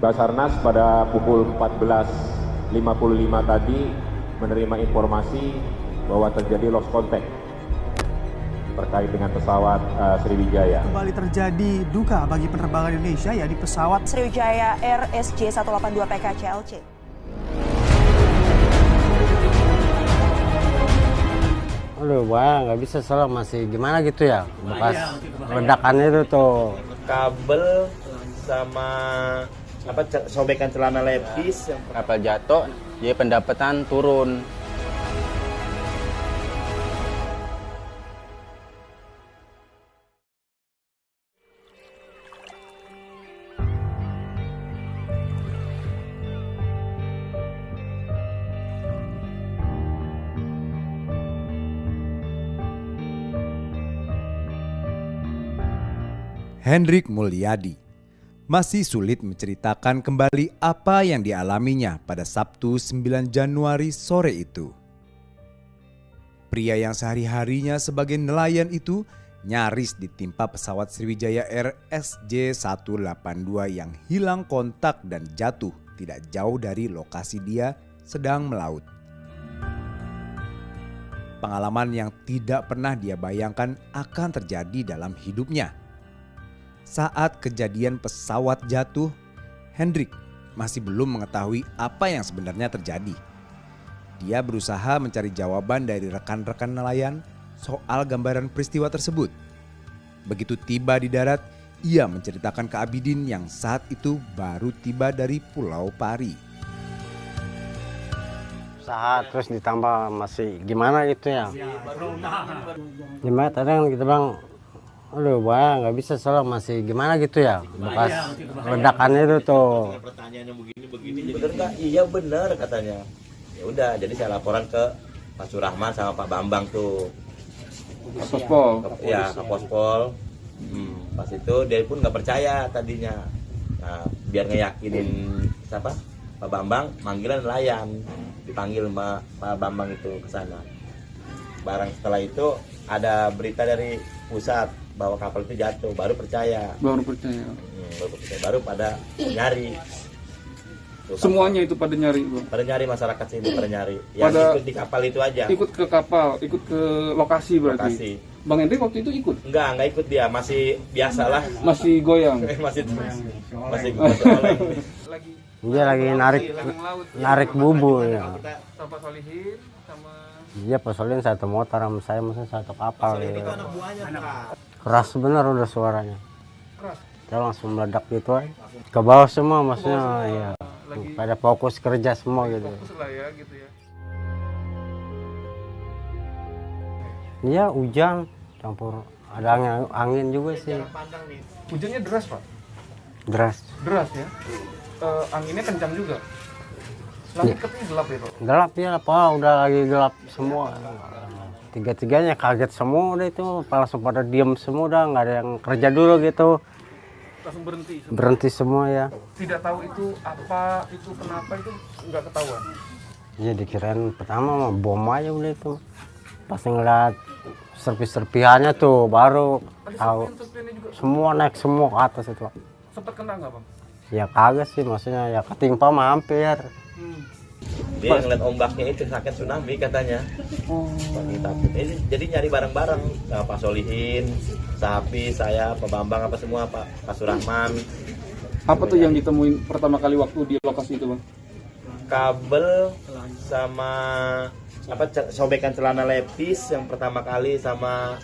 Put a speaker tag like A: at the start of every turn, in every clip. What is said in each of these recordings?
A: Basarnas pada pukul 14.55 tadi menerima informasi bahwa terjadi lost contact terkait dengan pesawat Sriwijaya.
B: Kembali terjadi duka bagi penerbangan Indonesia, yakni pesawat
C: Sriwijaya Air SJ182 PKCLC.
D: Aduh, wah nggak bisa soalnya masih gimana gitu ya, bekas ledakannya itu tuh.
E: Kabel sama sobekan celana lepis.
F: Kapal jatuh, jadi pendapatan turun.
G: Hendrik Mulyadi masih sulit menceritakan kembali apa yang dialaminya pada Sabtu 9 Januari sore itu. Pria yang sehari-harinya sebagai nelayan itu nyaris ditimpa pesawat Sriwijaya Air SJ182 yang hilang kontak dan jatuh tidak jauh dari lokasi dia sedang melaut. Pengalaman yang tidak pernah dia bayangkan akan terjadi dalam hidupnya. Saat kejadian pesawat jatuh, Hendrik masih belum mengetahui apa yang sebenarnya terjadi. Dia berusaha mencari jawaban dari rekan-rekan nelayan soal gambaran peristiwa tersebut. Begitu tiba di darat, ia menceritakan ke Abidin yang saat itu baru tiba dari Pulau Pari.
D: Usaha terus ditambah masih gimana gitu ya. Gimana tadi kan kita bilang, aduh, wah nggak bisa soalnya masih gimana gitu ya, bekas ledakannya itu tuh.
E: Pertanyaannya begini, bener nggak? Iya bener katanya. Ya udah, jadi saya laporan ke Pak Surahman sama Pak Bambang tuh.
H: Pospol.
E: Ya, ke Pospol. Pas itu dia pun nggak percaya tadinya. Nah, biar ngeyakinin siapa? Pak Bambang, manggilan nelayan. Dipanggil sama Pak Bambang itu ke sana. Barang setelah itu ada berita dari pusat bahwa kapal itu jatuh, baru percaya. Baru pada nyari. Tuh,
H: Semuanya itu pada nyari, Bang.
E: Pada nyari, masyarakat sini pada nyari. Yang ikut di kapal itu aja.
H: Ikut ke kapal, ikut ke lokasi berarti.
E: Lokasi.
H: Bang Hendrik waktu itu ikut?
E: Enggak ikut dia, masih biasalah.
H: Masih goyang.
E: masih oleng.
D: Dia lagi narik bubu ya.
H: Sama Solihin, sama
D: Dia Solihin satu motor sama saya, maksudnya satu kapal.
E: Solihin
D: Ya.
E: itu anak buahnya, Pak.
D: Keras bener udah suaranya.
H: keras.
D: Kita langsung meledak gitu aja. Ke bawah semua maksudnya ya. Pada fokus kerja semua gitu.
H: Fokus lah ya gitu ya.
D: Iya, hujan campur ada angin juga sih.
H: Hujannya deras, Pak.
D: Deras.
H: Deras ya. Anginnya kencang juga. Langit katanya gelap ya, Pak.
D: Gelap ya, Pak. Udah lagi gelap semua. Tiga-tiganya kaget semua udah itu. Langsung pada diem semua udah, nggak ada yang kerja dulu gitu.
H: Langsung berhenti.
D: Berhenti semua ya.
H: Tidak tahu itu apa, itu kenapa, itu nggak ketahuan.
D: Iya, dikirain pertama mah bom aja udah itu. Pas ngeliat serpi-serpihannya tuh baru tahu. Semua naik semua ke atas itu.
H: Sempat kena nggak, Bang?
D: Ya kagak sih, maksudnya ya ketimpa mah hampir.
E: Dia ngeliat ombaknya itu sakit tsunami katanya. Takut. Jadi nyari bareng-bareng. Nah, Pak Solihin, Sapi, saya, Pak Bambang, apa semua, Pak Surahman.
H: Apa tuh yang ditemuin pertama kali waktu di lokasi itu, Bang?
E: Kabel sama sobekan celana lepis yang pertama kali, sama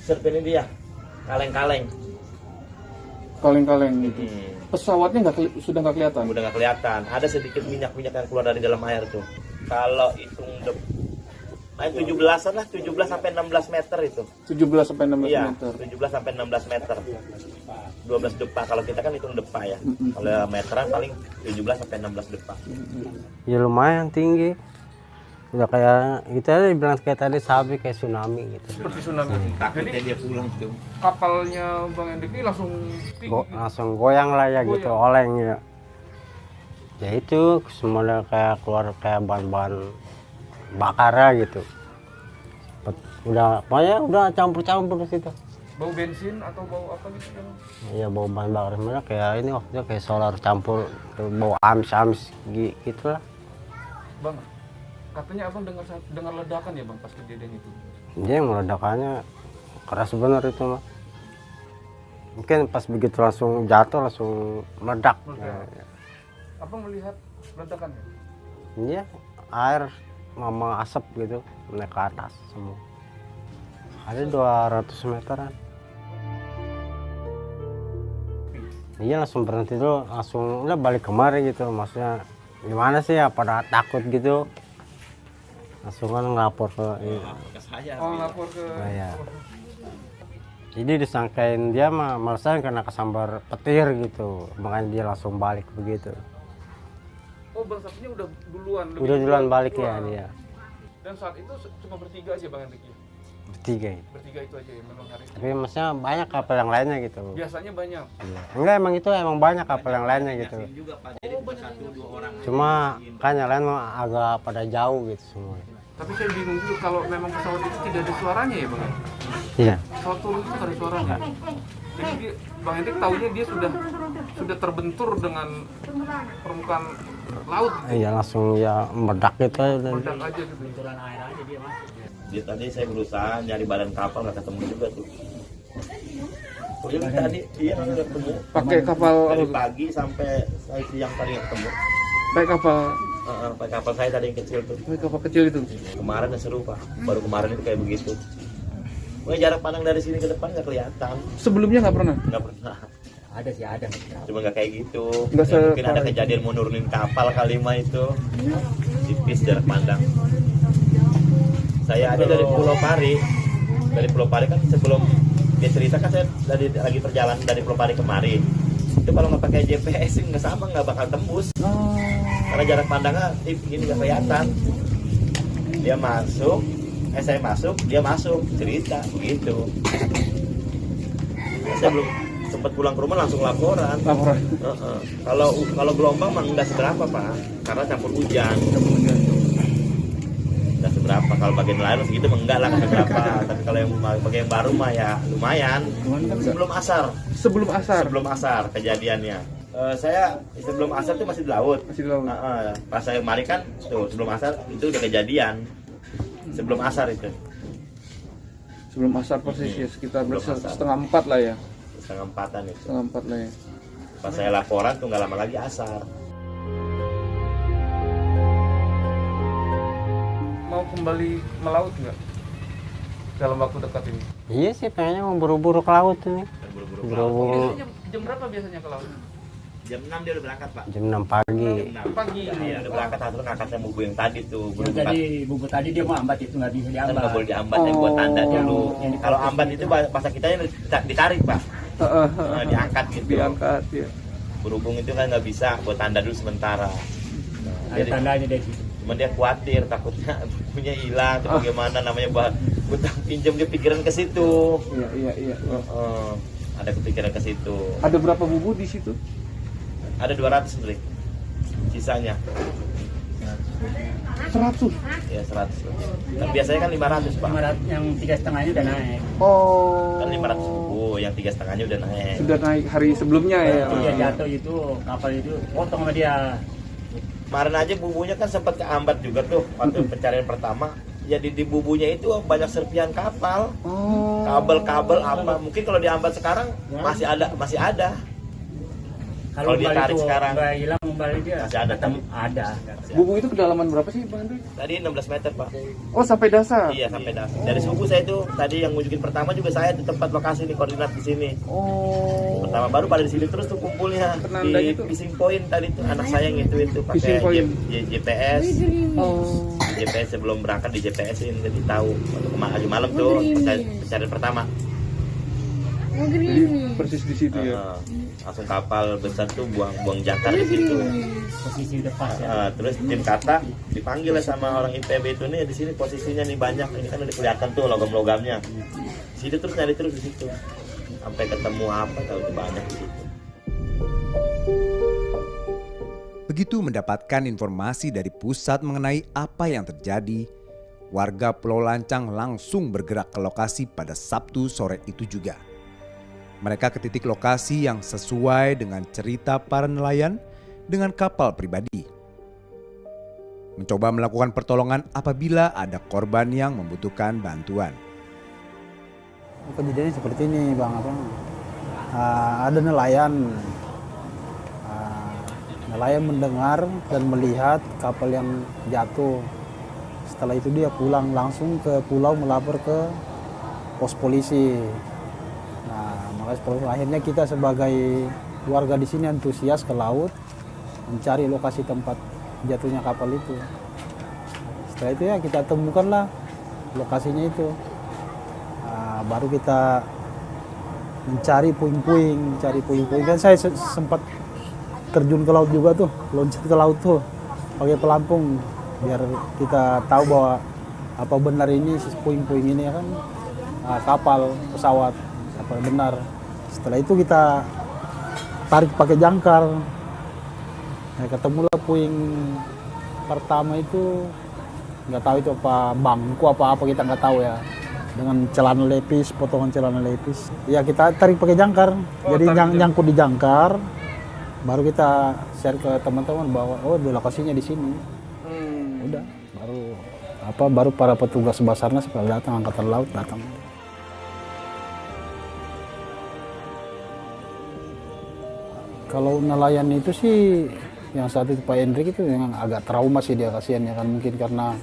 E: serpin ini dia, kaleng-kaleng.
H: Kaleng-kaleng gitu. Pesawatnya sudah nggak kelihatan?
E: Udah nggak kelihatan. Ada sedikit minyak-minyak yang keluar dari dalam air tuh. Kalau hitung 17-an lah, 17 sampai 16 meter itu.
H: 17 sampai 16
E: Iya,
H: meter.
E: 17 sampai 16 meter. 12 depa. Kalau kita kan hitung depa ya. Kalau meteran paling 17 sampai 16 depa.
D: Ya lumayan tinggi. Udah kayak gitu aja dibilang kayak tadi Sapi, kayak tsunami gitu.
H: Seperti tsunami.
E: Takutnya dia pulang tuh.
H: Kapalnya Bang Hendrik ini langsung tinggi.
D: Langsung goyang lah ya gitu, oleng ya. Ya itu semuanya kayak keluar kayak bahan-bahan bakarnya gitu. Udah pokoknya udah campur-campur di situ.
H: Bau bensin atau bau apa gitu yang?
D: Iya, bau bahan bakar minyak kayak ini waktu itu kayak solar campur bau amis-amis gitu lah.
H: Bang, katanya abang dengar ledakan ya bang pas kejadian itu?
D: Dia yang meledakannya keras benar itu mah. Mungkin pas begitu langsung jatuh langsung meledak.
H: Meledak. Abang melihat ledakannya?
D: Iya, air sama asap gitu naik ke atas semua. Ada 200 meteran. Iya langsung berhenti dulu, langsung udah balik kemari gitu. Maksudnya gimana sih ya, pada takut gitu. Langsung kan ngelapor ke
H: Lapor ke...
D: Nah, ya. Jadi disangkain dia mah malasan kena kesambar petir gitu. Makanya dia langsung balik begitu.
H: Oh, Bang Sapinya udah duluan.
D: Udah duluan balik ya dia.
H: Dan saat itu cuma bertiga aja Bang Hendrik ya?
D: Bertiga ya.
H: Bertiga itu aja ya memang hari itu.
D: Tapi maksudnya banyak kapal yang lainnya gitu.
H: Biasanya banyak.
D: Iya. Enggak, emang itu emang banyak kapal yang lainnya gitu. Cuma kan yang lain mah agak pada jauh gitu semua.
H: Tapi saya bingung juga kalau memang pesawat itu tidak ada suaranya ya Bang?
D: Iya.
H: Pesawat turun itu nggak ada suaranya. Jadi dia, Bang Hendrik taunya dia sudah terbentur dengan permukaan laut.
D: Iya langsung ya meledak gitu aja.
H: Meledak aja gitu.
E: Dia tadi saya berusaha nyari badan kapal nggak ketemu juga tuh. Jadi tadi iya nggak ketemu.
H: Pakai kapal
E: Dari pagi sampai siang tadi nggak ketemu.
H: pakai kapal
E: Pakai kapal saya tadi yang kecil tuh.
H: pakai kapal kecil itu.
E: Kemarin seru pak. Baru kemarin itu kayak begitu. Wah jarak pandang dari sini ke depan nggak kelihatan.
H: Sebelumnya nggak pernah.
E: Nggak pernah.
F: Ada sih, ada.
E: Cuma nggak kayak gitu.
H: Nggak
E: Ya, mungkin ada
H: separah.
E: kejadian mau nurunin kapal kali mah itu. Tipis jarak pandang. Saya ada dari Pulau Pari. Dari Pulau Pari kan sebelum dia cerita kan saya lagi perjalanan dari Pulau Pari kemari. Itu kalau nggak pakai GPS sih nggak sama, nggak bakal tembus. Karena jarak pandangnya ini nggak kelihatan. Dia masuk, saya masuk, dia masuk, cerita begitu. Saya belum sempat pulang ke rumah langsung laporan. Kalau gelombang mah nggak seberapa pak, karena campur hujan. Nggak seberapa, kalau bagian lain segitu mah enggak lah, nggak seberapa. Tapi kalau yang bagian baru mah ya lumayan. Sebelum asar kejadiannya. Saya sebelum asar tuh masih di laut. Pas saya kemarin kan tuh sebelum asar itu udah kejadian. Sebelum asar itu.
H: Sebelum asar posisi sekitar
E: Sebelum asar.
H: setengah 4 lah ya.
E: Setengah empatan itu.
H: Setengah 4 lah ya.
E: Pas saya laporan tuh nggak lama lagi asar.
H: Mau kembali melaut nggak dalam waktu dekat ini?
D: Iya sih pengennya mau buru-buru ke laut ini. Buru-buru
H: Biasanya jam berapa biasanya ke laut?
E: Jam 6 dia udah berangkat pak.
D: jam 6 pagi.
H: Pagi.
E: Iya udah berangkat, satu ngangkatnya bubu yang tadi tuh.
F: Buku tadi dia mau ambat itu nggak bisa
E: Kan
F: diambat.
E: nggak boleh diambat, yang buat tanda dulu. Kalau ambat itu bahasa kita ditarik pak. Diangkat gitu.
H: Diangkat ya.
E: Berhubung itu kan nggak bisa, buat tanda dulu sementara.
F: Ada tandanya dari situ.
E: Cuman dia khawatir takutnya bukunya hilang atau bagaimana, namanya utang pinjam, dia pikiran ke situ.
H: Iya.
E: Ada kepikiran ke situ.
H: Ada berapa bubu di situ?
E: Ada 200 Hendrik. Sisanya
H: 100.
E: ya 100. Kan biasanya kan 500 pak.
F: 500 yang 3,5-nya udah naik.
H: Oh.
E: Kan 500 buku, yang 3,5-nya udah naik.
H: Sudah naik hari sebelumnya ya.
F: Dia jatuh itu kapal itu potong sama dia.
E: Kemarin aja bubunya kan sempat keambat juga tuh waktu pencarian pertama. Ya di bubunya itu banyak serpihan kapal, kabel-kabel apa. Mungkin kalau diambat sekarang masih ada. Kalau dia
F: umbal
E: tarik
F: itu
E: sekarang
F: umbal hilang, umbal dia
E: masih ada, tapi
F: ada.
H: Bubu itu kedalaman berapa sih Bang Hendrik?
E: Tadi 16 meter pak.
H: Oh sampai dasar.
E: Iya sampai dasar. Dari subuh saya itu tadi yang ngunjukin pertama juga saya di tempat lokasi nih, koordinat di sini.
H: Oh.
E: Pertama baru pada di sini terus tuh kumpulnya
H: Penanda
E: di
H: gitu.
E: fishing point tadi tuh, anak saya yang itu
H: Fishing point.
E: pakai GPS.
H: Oh.
E: GPS sebelum berangkat di GPS-in, jadi tahu waktu kemarin malam tuh pencarian pertama.
H: Jadi persis di situ ya.
E: Langsung kapal besar tuh buang jangkar di situ.
F: Posisi udah pas ya.
E: Terus tim kata dipanggil lah sama orang IPB itu nih, di sini posisinya nih banyak, ini kan udah kelihatan tuh logam-logamnya. Di situ terus nyari terus di situ sampai ketemu apa tahu itu banyak di situ.
G: Begitu mendapatkan informasi dari pusat mengenai apa yang terjadi, warga Pulau Lancang langsung bergerak ke lokasi pada Sabtu sore itu juga. Mereka ke titik lokasi yang sesuai dengan cerita para nelayan dengan kapal pribadi. Mencoba melakukan pertolongan apabila ada korban yang membutuhkan bantuan.
I: Kejadiannya seperti ini Bang, ada nelayan. Nelayan mendengar dan melihat kapal yang jatuh. Setelah itu dia pulang langsung ke pulau melapor ke pos polisi. Nah, makanya akhirnya kita sebagai warga di sini antusias ke laut mencari lokasi tempat jatuhnya kapal itu. Setelah itu ya kita temukanlah lokasinya itu. Nah, baru kita mencari puing-puing, kan saya sempat terjun ke laut juga tuh, loncat ke laut tuh pakai pelampung biar kita tahu bahwa apa benar ini puing-puing ini kan kapal, pesawat, apa benar. Setelah itu kita tarik pakai jangkar. Nah, ketemulah puing pertama itu, nggak tahu itu apa bangku apa kita nggak tahu ya, dengan celana lepis, potongan celana lepis. Ya kita tarik pakai jangkar, jadi nyangkut di jangkar. Baru kita share ke teman-teman bahwa oh lokasinya di sini. Udah, baru para petugas Basarnas datang, angkatan laut datang. Kalau nelayan itu sih yang saat itu Pak Hendrik itu yang agak trauma sih dia, kasihan ya kan, mungkin karena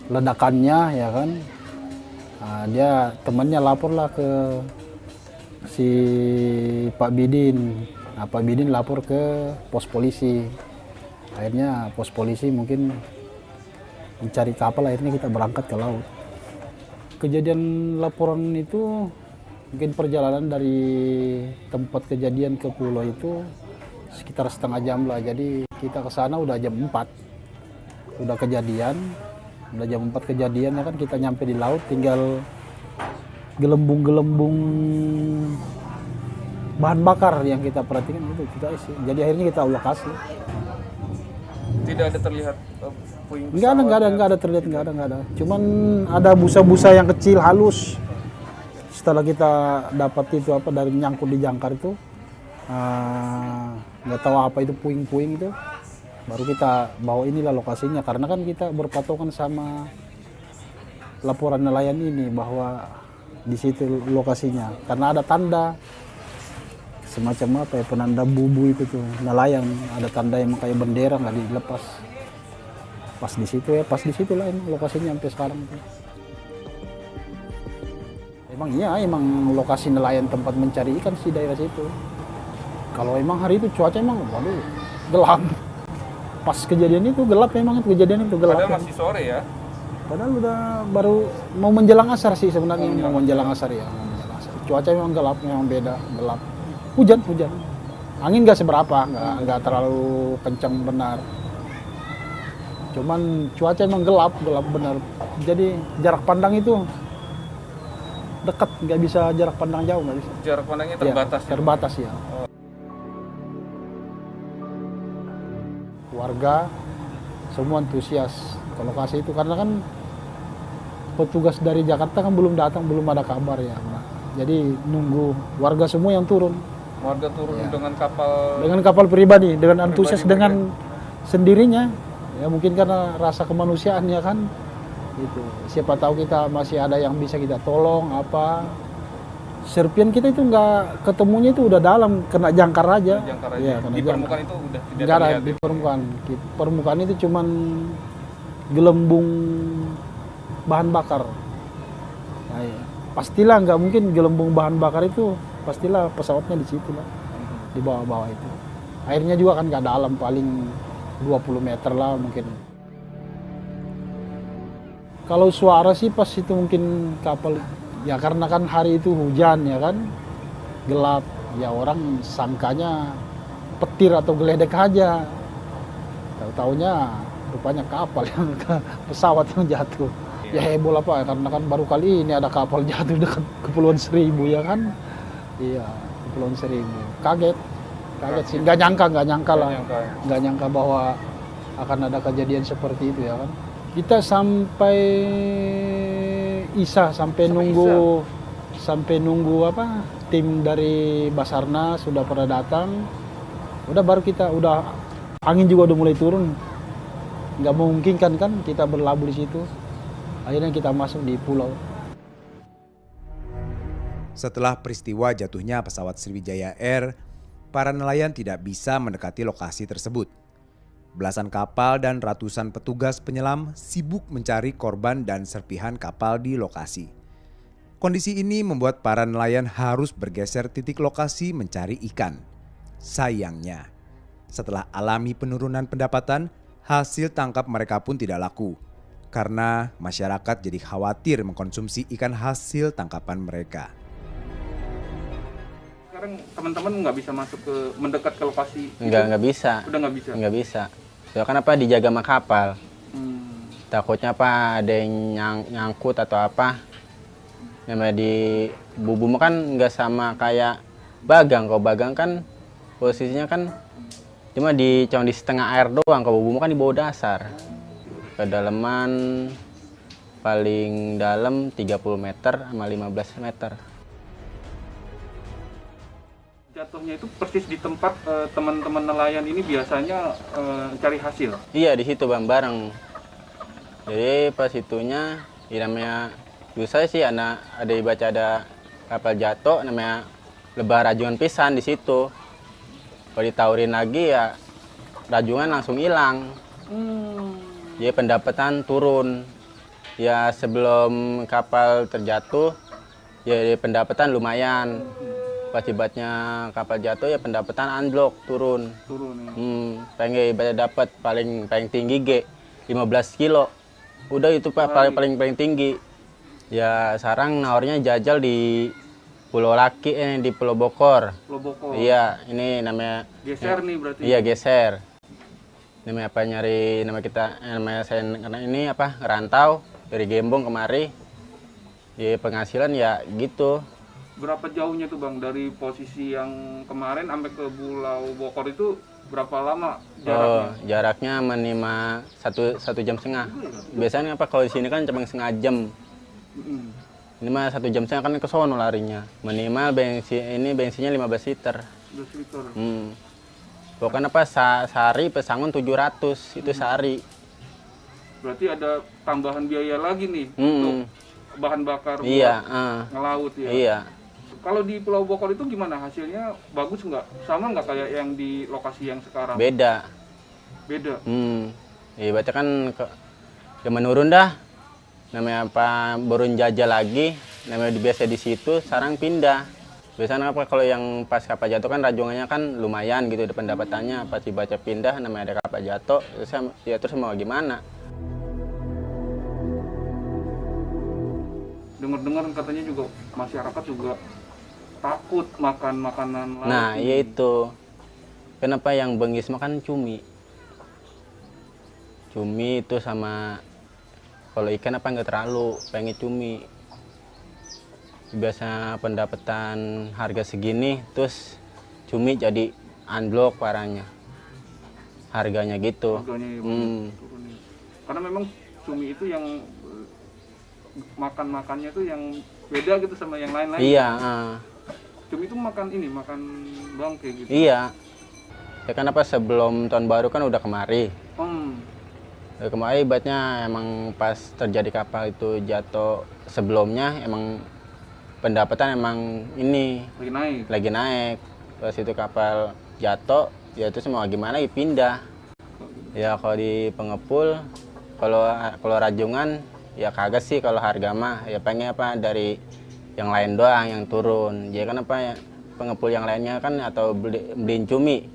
I: ledakannya ya kan. Nah, dia temannya laporlah ke si Pak Bidin. Nah, Pak Bidin lapor ke pos polisi. Akhirnya pos polisi mungkin mencari kapal, akhirnya kita berangkat ke laut. Kejadian laporan itu mungkin perjalanan dari tempat kejadian ke pulau itu sekitar setengah jam lah. Jadi kita ke sana udah jam 4. Udah jam 4 kejadian ya kan, kita nyampe di laut tinggal gelembung-gelembung bahan bakar yang kita perhatikan itu kita isi. Jadi akhirnya kita lokasi.
H: Tidak ada terlihat puing.
I: Enggak ada terlihat, enggak ada. Cuman ada busa-busa yang kecil halus. Setelah kita dapat itu apa dari nyangkut di jangkar itu, nggak tahu apa itu puing-puing itu. Baru kita bawa inilah lokasinya, karena kan kita berpatokan sama laporan nelayan ini bahwa di situ lokasinya. Karena ada tanda semacam apa ya, penanda bubu itu tuh nelayan, ada tanda yang kayak bendera nggak dilepas. Pas di situ lah emang lokasinya sampai sekarang tuh. Emang lokasi nelayan tempat mencari ikan sih daerah situ. Kalau emang hari itu cuaca emang waduh gelap. Pas kejadian itu gelap, memang itu kejadian itu gelap.
H: Padahal masih sore ya.
I: Padahal udah baru mau menjelang asar sih sebenarnya, mau menjelang asar ya. Cuaca memang gelap, memang beda, gelap. Hujan. Angin nggak seberapa, nggak terlalu kencang benar. Cuman cuaca emang gelap benar. Jadi jarak pandang itu dekat, nggak bisa jarak pandang jauh, nggak bisa.
H: Jarak pandangnya terbatas.
I: Ya, terbatas ya. Warga semua antusias ke lokasi itu karena kan petugas dari Jakarta kan belum datang, belum ada kabar ya. Jadi nunggu warga semua yang turun.
H: Warga turun
I: ya.
H: Dengan
I: kapal pribadi, dengan antusias dengan sendirinya. Ya mungkin karena rasa kemanusiaan ya kan. Itu. Siapa tahu kita masih ada yang bisa kita tolong apa. Serpian kita itu nggak ketemunya itu udah dalam, kena jangkar aja. Ya,
H: di permukaan itu udah tidak
I: terlihat.
H: Ada
I: di permukaan. Permukaan itu cuman gelembung bahan bakar. Nah, ya. Pastilah nggak mungkin gelembung bahan bakar itu, pastilah pesawatnya di situ lah, di bawah-bawah itu. Airnya juga kan nggak dalam, paling 20 meter lah mungkin. Kalau suara sih pas itu mungkin kapal, ya karena kan hari itu hujan ya kan, gelap, ya orang sangkanya petir atau geledek aja. Tahu-taunya rupanya kapal yang pesawat yang jatuh. Ya heboh lah Pak, karena kan baru kali ini ada kapal jatuh dekat Kepulauan Seribu ya kan. Iya, Kepulauan Seribu. Kaget sih, nggak nyangka bahwa akan ada kejadian seperti itu ya kan. Kita sampai Isa, sampai nunggu sampai nunggu tim dari Basarnas sudah pada datang, udah baru kita angin juga udah mulai turun, nggak memungkinkan kan kita berlabuh di situ. Akhirnya kita masuk di pulau.
G: Setelah peristiwa jatuhnya pesawat Sriwijaya Air, para nelayan tidak bisa mendekati lokasi tersebut. Belasan kapal dan ratusan petugas penyelam sibuk mencari korban dan serpihan kapal di lokasi. Kondisi ini membuat para nelayan harus bergeser titik lokasi mencari ikan. Sayangnya, setelah alami penurunan pendapatan, hasil tangkap mereka pun tidak laku. Karena masyarakat jadi khawatir mengkonsumsi ikan hasil tangkapan mereka.
H: Sekarang teman-teman nggak bisa masuk mendekat ke lokasi?
J: Nggak bisa.
H: Udah nggak bisa?
J: Nggak bisa. Soalnya kan dijaga sama kapal. Takutnya ada yang nyangkut atau apa. Namanya di Bubu kan nggak sama kayak Bagang. Kalau Bagang kan posisinya kan cuma cuma di setengah air doang. Kalau Bubu kan di bawah dasar. Kedalaman paling dalam 30 meter sama 15 meter.
H: Jatuhnya itu persis di tempat teman-teman nelayan ini biasanya cari hasil? Iya,
J: di situ bareng. Jadi pas itunya, ya namanya, dulu saya sih ada dibaca ada kapal jatuh, namanya lebah rajungan pisan di situ. Kalau ditawurin lagi ya rajungan langsung hilang. Jadi pendapatan turun. Ya sebelum kapal terjatuh, ya pendapatan lumayan. Pas tibatnya kapal jatuh ya pendapatan unblock turun. Ya. Pengen dapat paling tinggi 15 kilo. Udah itu Pak paling tinggi. Ya sekarang nawarnya jajal di Pulau Laki di Pulau Bokor.
H: Pulau Bokor.
J: Iya, ini namanya
H: geser nih berarti.
J: Iya, geser. Namanya saya karena ini ngerantau dari Gembong kemari. Ya penghasilan ya gitu.
H: Berapa jauhnya tuh Bang dari posisi yang kemarin sampai ke Pulau Bokor itu berapa lama jaraknya?
J: Jaraknya minimal 1,5 jam. Biasanya kalau di sini kan cuma setengah jam. Ini mah 1,5 jam kan ke sono larinya. Minimal bensinnya 15 liter.
H: 15 liter.
J: Pokoknya sehari pesangon 700 itu sehari.
H: Berarti ada tambahan biaya lagi nih untuk bahan bakar buat ngelaut ya. Iya. Kalau di Pulau Bokor itu gimana hasilnya? Bagus nggak? Sama nggak kayak yang di lokasi yang sekarang?
J: Beda. Iya, baca kan ya menurun dah. Namanya baru jajah lagi. Namanya biasa di situ, sekarang pindah. Biasanya kalau yang pas kapal jatuh kan rajungannya kan lumayan gitu pendapatannya. Pas dibaca pindah, namanya ada kapal jatuh, terus mau gimana?
H: Dengar-dengar katanya juga masyarakat juga takut makan makanan laut.
J: Nah, iya itu. Kenapa yang bengis makan cumi? Cumi itu sama kalau ikan nggak terlalu pengen cumi. Biasa pendapatan harga segini, terus cumi jadi unblock parahnya. Harganya gitu.
H: Karena memang cumi itu yang makannya tuh yang beda gitu sama yang lain-lain.
J: Iya.
H: Cumi itu makan bangke gitu.
J: Iya. Ya kenapa sebelum tahun baru kan udah kemari. Kemarin ibaratnya emang pas terjadi kapal itu jatuh sebelumnya emang pendapatan emang ini lagi naik. Pas itu kapal jatuh ya itu semua gimana ya pindah. Ya kalau di pengepul kalau rajungan ya kagak sih kalau harga mah ya pengen dari yang lain doang yang turun. Jadi kan pengepul yang lainnya kan atau beliin cumi.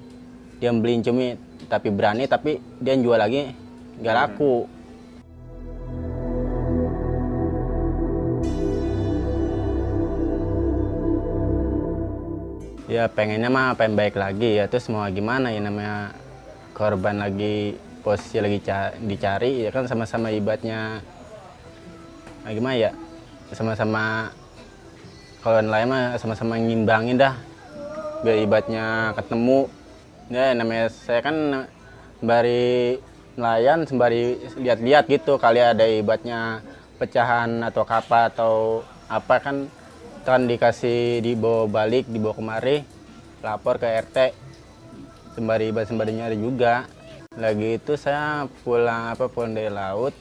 J: Dia beliin cumi tapi berani tapi dia jual lagi nggak laku. Ya pengennya mah pengen baik lagi ya terus mau gimana ya namanya korban lagi posisi lagi dicari ya kan sama-sama ibaratnya gimana ya sama-sama kalau nelayan mah sama-sama ngimbangin dah biar ibaratnya ketemu ya namanya saya kan sembari nelayan sembari lihat-lihat gitu kali ada ibaratnya pecahan atau kapal atau apa kan kan dikasih dibawa balik, dibawa kemari, lapor ke RT, sembari-sembarinya ada juga. Lagi itu saya pulang dari laut,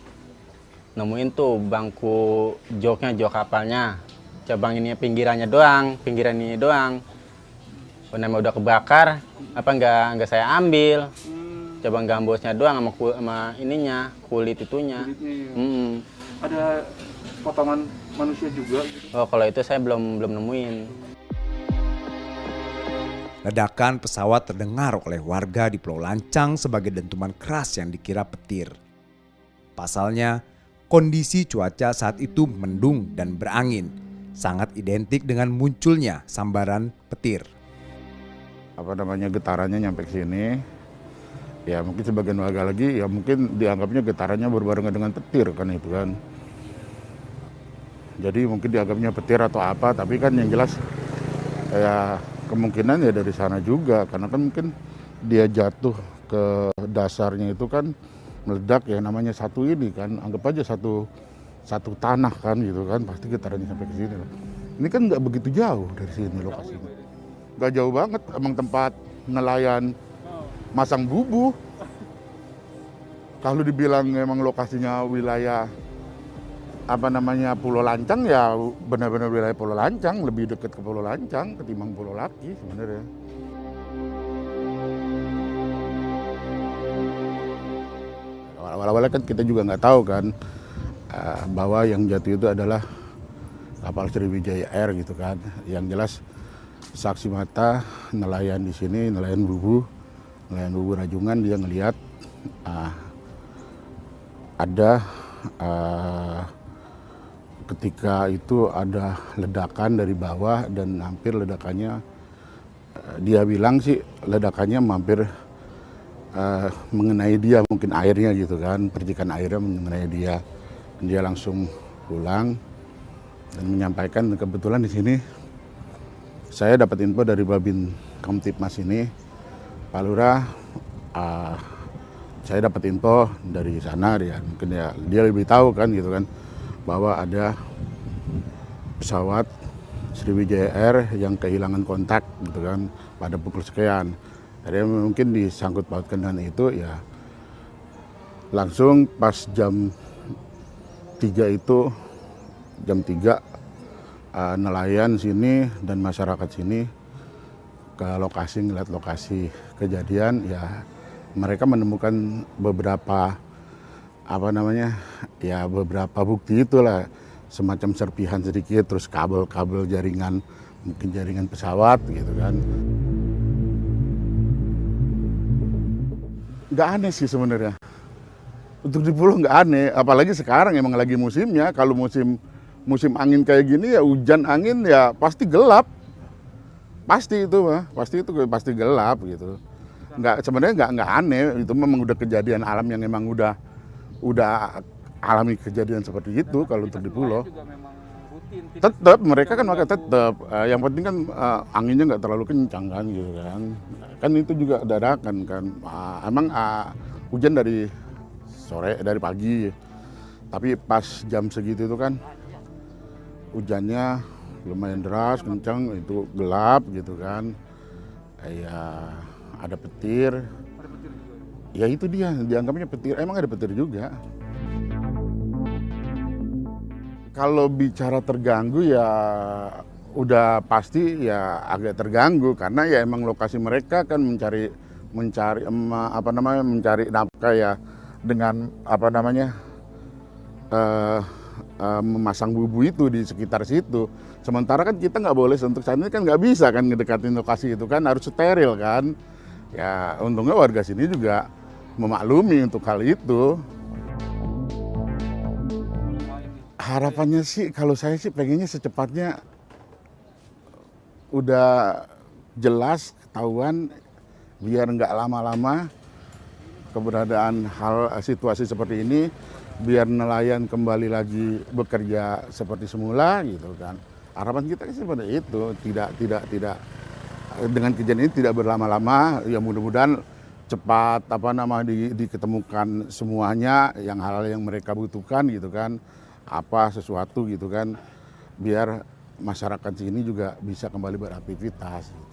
J: nemuin tuh bangku joknya, jok kapalnya, cabang ini pinggiran ini doang. Namanya udah kebakar, nggak saya ambil, cabang gambusnya doang sama ininya, kulit itunya.
H: Ada potongan manusia juga?
J: Oh, kalau itu saya belum nemuin.
G: Ledakan pesawat terdengar oleh warga di Pulau Lancang sebagai dentuman keras yang dikira petir. Pasalnya, kondisi cuaca saat itu mendung dan berangin, sangat identik dengan munculnya sambaran petir.
K: Getarannya nyampe ke sini, ya mungkin sebagian warga lagi ya mungkin dianggapnya getarannya berbarengan dengan petir kan itu kan. Jadi mungkin dianggapnya petir atau apa, tapi kan yang jelas ya kemungkinan ya dari sana juga, karena kan mungkin dia jatuh ke dasarnya itu kan meledak ya, namanya satu ini kan, anggap aja satu tanah kan gitu kan, pasti getarannya sampai ke sini. Ini kan nggak begitu jauh dari sini lokasinya. Nggak jauh banget, emang tempat nelayan masang bubu. Kalau dibilang emang lokasinya wilayah Pulau Lancang, ya benar-benar wilayah Pulau Lancang, lebih dekat ke Pulau Lancang ketimbang Pulau Laki sebenarnya. Awal-awalnya kan kita juga nggak tahu kan bahwa yang jatuh itu adalah kapal Sriwijaya Air gitu kan. Yang jelas saksi mata nelayan di sini, nelayan bubu Rajungan, dia ngelihat ada ketika itu ada ledakan dari bawah dan hampir ledakannya, dia bilang sih ledakannya hampir mengenai dia, mungkin airnya gitu kan, percikan airnya mengenai dia. Dia langsung pulang dan menyampaikan, kebetulan di sini saya dapat info dari Babin Kamtipmas ini, Pak Lurah, saya dapat info dari sana, mungkin dia lebih tahu kan gitu kan, bahwa ada pesawat Sriwijaya Air yang kehilangan kontak gitu kan pada pukul sekian. Jadi mungkin disangkut pautkan dengan itu, ya langsung pas jam 3 itu, jam 3 nelayan sini dan masyarakat sini ke lokasi, ngeliat lokasi kejadian, ya mereka menemukan beberapa beberapa bukti itulah, semacam serpihan sedikit, terus kabel-kabel jaringan, mungkin jaringan pesawat gitu kan. Nggak aneh sih sebenarnya. Untuk di pulau nggak aneh, apalagi sekarang emang lagi musimnya. Kalau musim angin kayak gini ya, hujan angin ya pasti gelap. Pasti pasti gelap gitu. Sebenarnya nggak aneh, itu memang udah kejadian alam yang emang udah alami kejadian seperti itu. Kalau untuk di pulau tetap mereka kan tetap yang penting kan anginnya nggak terlalu kencang kan gitu kan itu juga dadakan kan. Emang hujan dari sore, dari pagi, tapi pas jam segitu itu kan hujannya lumayan deras, kencang, itu gelap gitu kan. Ya ada petir. Ya itu dia, dianggapnya petir. Emang ada petir juga. Kalau bicara terganggu ya udah pasti ya agak terganggu, karena ya emang lokasi mereka kan mencari nafkah ya dengan memasang bubu itu di sekitar situ. Sementara kan kita nggak boleh, untuk saat ini kan nggak bisa kan ngedekatin lokasi itu kan, harus steril kan. Ya untungnya warga sini juga memaklumi untuk hal itu. Harapannya sih, kalau saya sih pengennya secepatnya udah jelas ketahuan, biar nggak lama-lama keberadaan situasi seperti ini, biar nelayan kembali lagi bekerja seperti semula gitu kan. Harapan kita sih seperti itu, tidak dengan kejadian ini tidak berlama-lama, ya mudah-mudahan cepat diketemukan semuanya yang hal-hal yang mereka butuhkan gitu kan, sesuatu gitu kan, biar masyarakat sini juga bisa kembali beraktivitas.